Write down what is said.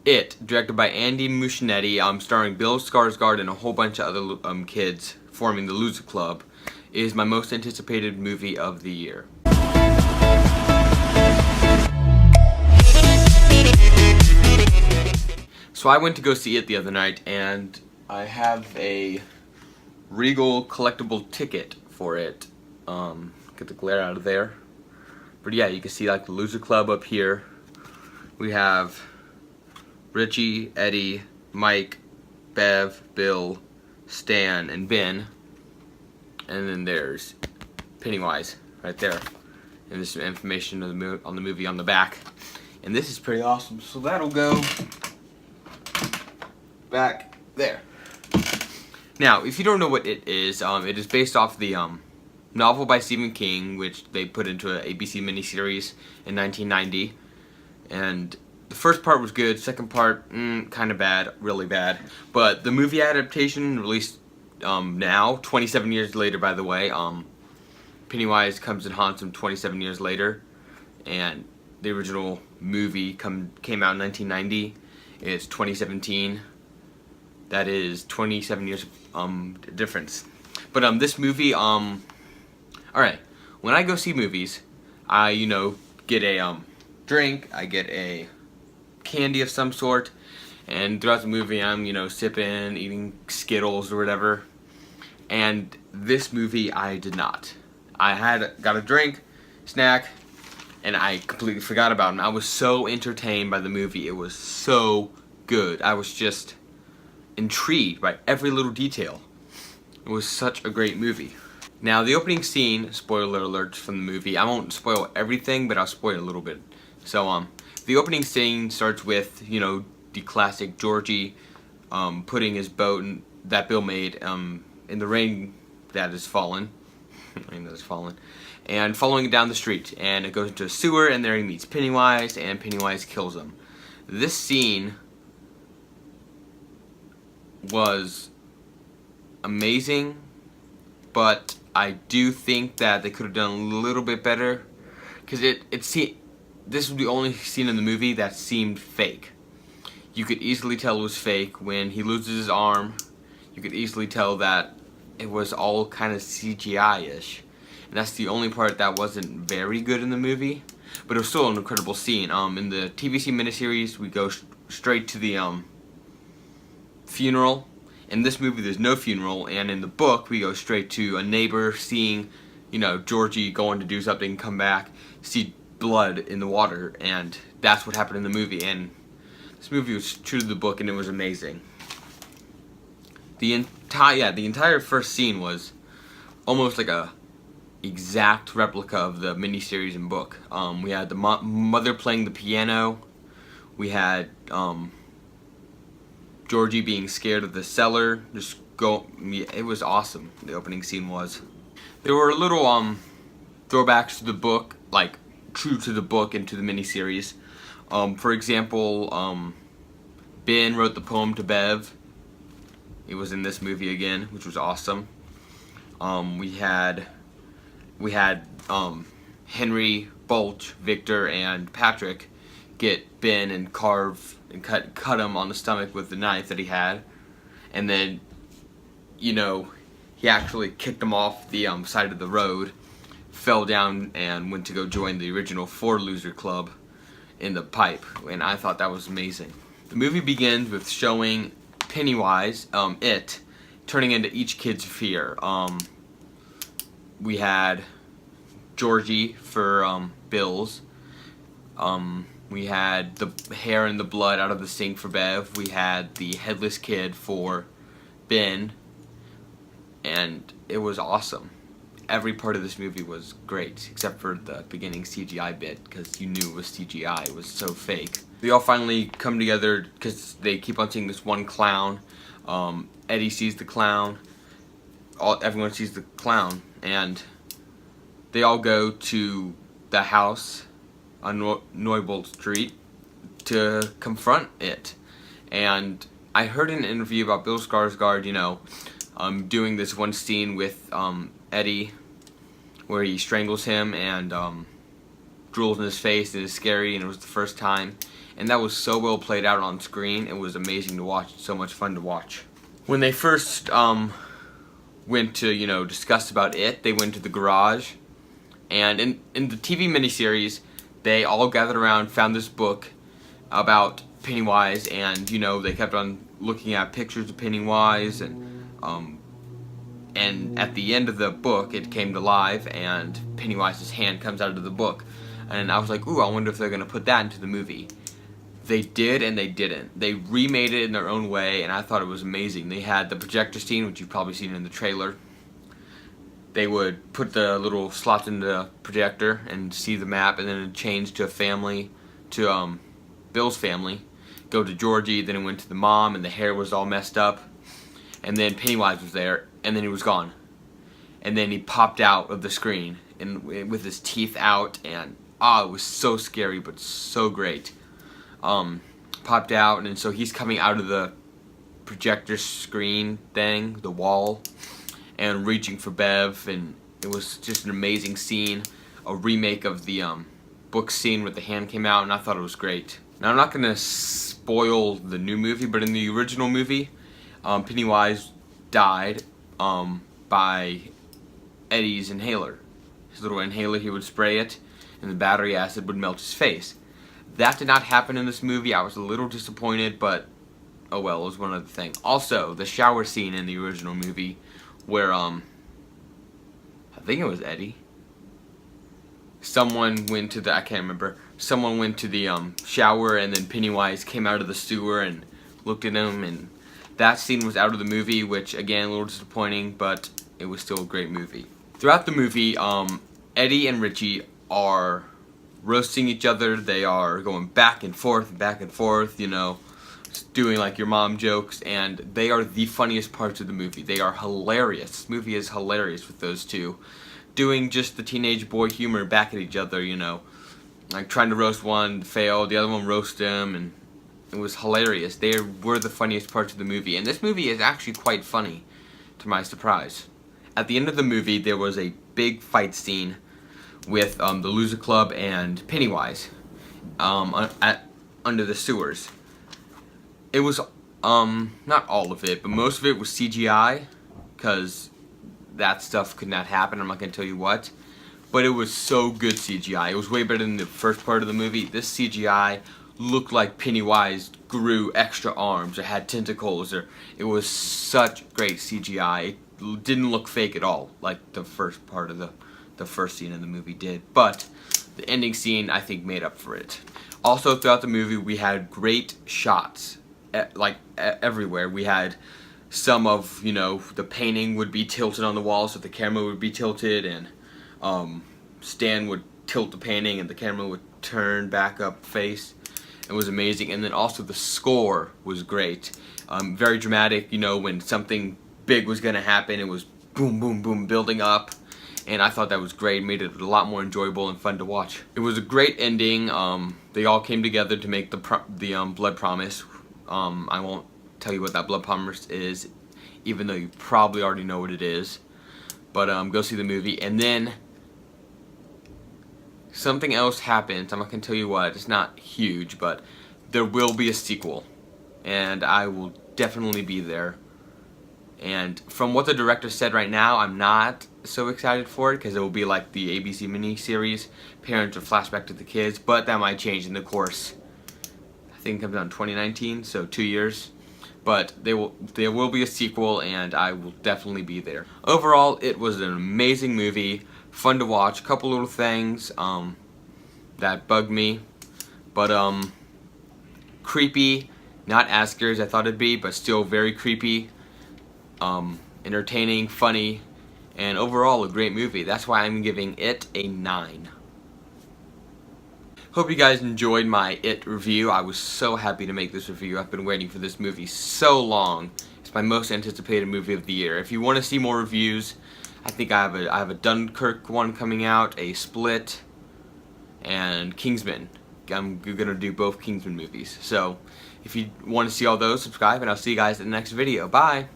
It, directed by Andy Muschietti, starring Bill Skarsgård and a whole bunch of other kids forming the Loser Club, is my most anticipated movie of the year. So I went to go see it the other night, and I have a Regal collectible ticket for it. Get the glare out of there. But yeah, you can see like the Loser Club up here. We have Richie, Eddie, Mike, Bev, Bill, Stan, and Ben. And then there's Pennywise right there. And there's some information on the movie on the back. And this is pretty awesome. So that'll go back there. Now, if you don't know what it is based off the novel by Stephen King, which they put into an ABC miniseries in 1990. And the first part was good, second part, kind of bad, really bad. But the movie adaptation, released now, 27 years later, by the way, Pennywise comes and haunts him 27 years later. And the original movie came out in 1990. It's 2017. That is 27 years difference. But this movie, alright, when I go see movies, I, get a drink, I get a candy of some sort, and throughout the movie I'm, sipping, eating Skittles or whatever. And this movie I did not. I got a drink, snack, and I completely forgot about him. I was so entertained by the movie. It was so good. I was just intrigued by every little detail. It was such a great movie. Now, the opening scene, spoiler alerts from the movie, I won't spoil everything, but I'll spoil a little bit. So, the opening scene starts with, the classic Georgie putting his boat that Bill made in the rain that has fallen. Rain that has fallen. And following it down the street. And it goes into a sewer, and there he meets Pennywise, and Pennywise kills him. This scene was amazing, but I do think that they could have done a little bit better, because this was the only scene in the movie that seemed fake. You could easily tell it was fake when he loses his arm. You could easily tell that it was all kind of CGI-ish, and that's the only part that wasn't very good in the movie, but it was still an incredible scene. In the TVC miniseries, we go straight to the funeral. In this movie, there's no funeral, and in the book, we go straight to a neighbor seeing, Georgie going to do something, come back, see blood in the water, and that's what happened in the movie. And this movie was true to the book, and it was amazing. The entire first scene was almost like a exact replica of the miniseries and book. We had the mother playing the piano. We had Georgie being scared of the cellar. It was awesome. The opening scene was. There were little throwbacks to the book, like true to the book and to the miniseries. For example, Ben wrote the poem to Bev. It was in this movie again, which was awesome. We had Henry, Bulch, Victor, and Patrick get Ben and carve and cut him on the stomach with the knife that he had, and then he actually kicked him off the side of the road, fell down, and went to go join the original 4 Loser Club in the pipe, and I thought that was amazing. The movie begins with showing Pennywise, it, turning into each kid's fear. We had Georgie for Bill's. We had the hair and the blood out of the sink for Bev. We had the headless kid for Ben. And it was awesome. Every part of this movie was great, except for the beginning CGI bit, because you knew it was CGI. It was so fake. They all finally come together because they keep on seeing this one clown. Eddie sees the clown. Everyone sees the clown. And they all go to the house on Neubold Street to confront it. And I heard in an interview about Bill Skarsgård, doing this one scene with Eddie where he strangles him and drools in his face, and it's scary, and it was the first time. and that was so well played out on screen. It was amazing to watch, so much fun to watch. When they first went to, you know, discuss about it, they went to the garage, and in the TV miniseries, they all gathered around, found this book about Pennywise, and, you know, they kept on looking at pictures of Pennywise, and at the end of the book, it came to life, and Pennywise's hand comes out of the book. And I was like, ooh, I wonder if they're going to put that into the movie. They did, and they didn't. They remade it in their own way, and I thought it was amazing. They had the projector scene, which you've probably seen in the trailer. They would put the little slots in the projector and see the map, and then it changed to a family, to Bill's family. Go to Georgie, then it went to the mom, and the hair was all messed up. And then Pennywise was there, and then he was gone. And then he popped out of the screen and with his teeth out, and it was so scary, but so great. Popped out, and so he's coming out of the projector screen thing, the wall, and reaching for Bev, and it was just an amazing scene, a remake of the book scene where the hand came out, and I thought it was great. Now, I'm not going to spoil the new movie, but in the original movie, Pennywise died by Eddie's inhaler. His little inhaler, he would spray it, and the battery acid would melt his face. That did not happen in this movie. I was a little disappointed, but oh well, it was one other thing. Also, the shower scene in the original movie where, I think it was Eddie. Someone went to the, I can't remember, someone went to the shower, and then Pennywise came out of the sewer and looked at him, and that scene was out of the movie, which, again, a little disappointing, but it was still a great movie. Throughout the movie, Eddie and Richie are roasting each other. They are going back and forth, you know, doing like your mom jokes, and they are the funniest parts of the movie. They are hilarious. This movie is hilarious with those two, doing just the teenage boy humor back at each other, you know, like trying to roast one, failed, the other one roast him, and it was hilarious. They were the funniest parts of the movie, and this movie is actually quite funny, to my surprise. At the end of the movie, there was a big fight scene with the Loser Club and Pennywise under the sewers. It was, not all of it, but most of it was CGI, because that stuff could not happen. I'm not going to tell you what. But it was so good CGI. It was way better than the first part of the movie. This CGI looked like Pennywise grew extra arms or had tentacles, or it was such great CGI. It didn't look fake at all, like the first part of the first scene in the movie did. But the ending scene, I think, made up for it. Also, throughout the movie, we had great shots, everywhere. We had some of, you know, the painting would be tilted on the wall, so the camera would be tilted, and Stan would tilt the painting, and the camera would turn back up face. It was amazing. And then also the score was great. Very dramatic, you know, when something big was going to happen, it was boom, boom, boom, building up. And I thought that was great. It made it a lot more enjoyable and fun to watch. It was a great ending. They all came together to make the blood promise. I won't tell you what that blood promise is, even though you probably already know what it is. But go see the movie. And then something else happens. I'm not going to tell you what. It's not huge, but there will be a sequel. And I will definitely be there. And from what the director said right now, I'm not so excited for it, because it will be like the ABC miniseries, parents or flashback to the kids, but that might change in the course. I think it comes out in 2019, so 2 years. But there will be a sequel, and I will definitely be there. Overall, it was an amazing movie, fun to watch. A couple little things that bugged me, but creepy, not as scary as I thought it'd be, but still very creepy. Entertaining, funny, and overall a great movie. That's why I'm giving it a 9. Hope you guys enjoyed my It review. I was so happy to make this review. I've been waiting for this movie so long. It's my most anticipated movie of the year. If you want to see more reviews, I think I have a Dunkirk one coming out, a Split, and Kingsman. I'm gonna do both Kingsman movies. So if you want to see all those, subscribe, and I'll see you guys in the next video. Bye!